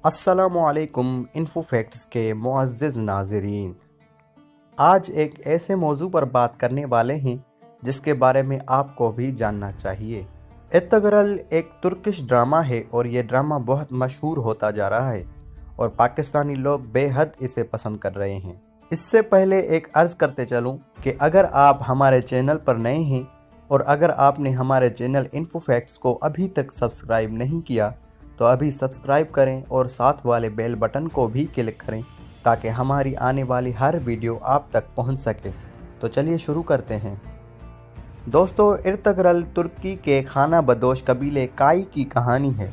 अस्सलामुअलैकुम info facts के मुअज़्ज़िज़ नाज़रीन, आज एक ऐसे मौजू पर बात करने वाले हैं जिसके बारे में आपको भी जानना चाहिए। इत्तगरल एक तुर्किश ड्रामा है और ये ड्रामा बहुत मशहूर होता जा रहा है और पाकिस्तानी लोग बेहद इसे पसंद कर रहे हैं। इससे पहले एक अर्ज़ करते चलूँ कि अगर आप हमारे चैनल पर नए हैं और अगर आपने हमारे चैनल इन्फो फैक्ट्स को अभी तक सब्सक्राइब नहीं किया तो अभी सब्सक्राइब करें और साथ वाले बेल बटन को भी क्लिक करें ताकि हमारी आने वाली हर वीडियो आप तक पहुंच सके। तो चलिए शुरू करते हैं। दोस्तों, इर्तगरल तुर्की के खाना बदोश कबीले काई की कहानी है।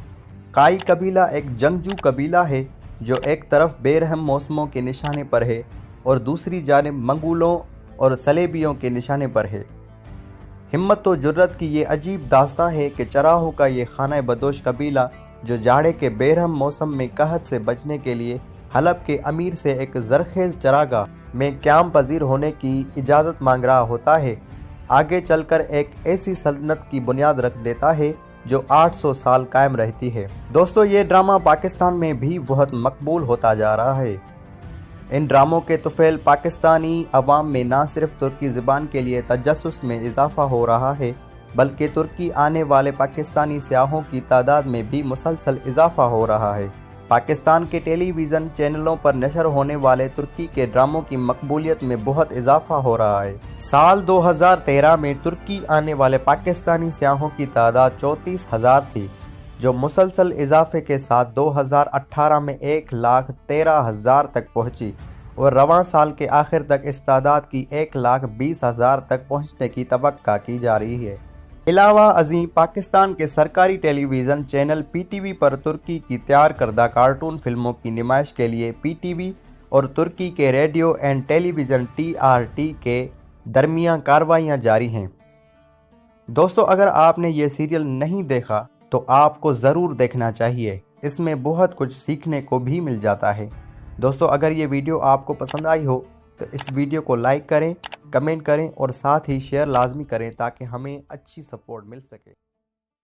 काई कबीला एक जंगजू कबीला है जो एक तरफ बेरहम मौसमों के निशाने पर है और दूसरी जानिब मंगोलों और सलेबियों के निशाने पर है। हिम्मत व जुर्रत की ये अजीब दास्तां है कि चराहों का ये खाना बदोश कबीला जो जाड़े के बेरहम मौसम में कहत से बचने के लिए हलब के अमीर से एक ज़रखेज़ चरागाह में क़याम पजीर होने की इजाज़त मांग रहा होता है, आगे चलकर एक ऐसी सल्तनत की बुनियाद रख देता है जो 800 साल कायम रहती है। दोस्तों, ये ड्रामा पाकिस्तान में भी बहुत मकबूल होता जा रहा है। इन ड्रामों के तुफ़ैल पाकिस्तानी अवाम में ना सिर्फ तुर्की ज़बान के लिए तजस्सुस में इजाफ़ा हो रहा है बल्कि तुर्की आने वाले पाकिस्तानी सियाहों की तादाद में भी मुसलसल इजाफ़ा हो रहा है। पाकिस्तान के टेलीविज़न चैनलों पर नशर होने वाले तुर्की के ड्रामों की मकबूलियत में बहुत इजाफ़ा हो रहा है। साल 2013 में तुर्की आने वाले पाकिस्तानी सियाहों की तादाद 34,000 थी, जो मुसलसल इजाफे के साथ 2018 में 1,13,000 तक पहुंची और रवां साल के आखिर तक इस तादाद की 1,20,000 तक पहुंचने की तवक्का की जा रही है। अलावा अज़ीं, पाकिस्तान के सरकारी टेलीविज़न चैनल PTV पर तुर्की की तैयार करदा कार्टून फिल्मों की नुमाइश के लिए PTV और तुर्की के रेडियो एंड टेलीविज़न TRT के दरमियान कार्रवाइयाँ जारी हैं। दोस्तों, अगर आपने ये सीरियल नहीं देखा तो आपको ज़रूर देखना चाहिए, इसमें बहुत कुछ सीखने को भी मिल जाता है। दोस्तों, अगर ये वीडियो आपको पसंद आई हो तो इस वीडियो को लाइक करें, कमेंट करें और साथ ही शेयर लाजमी करें ताकि हमें अच्छी सपोर्ट मिल सके।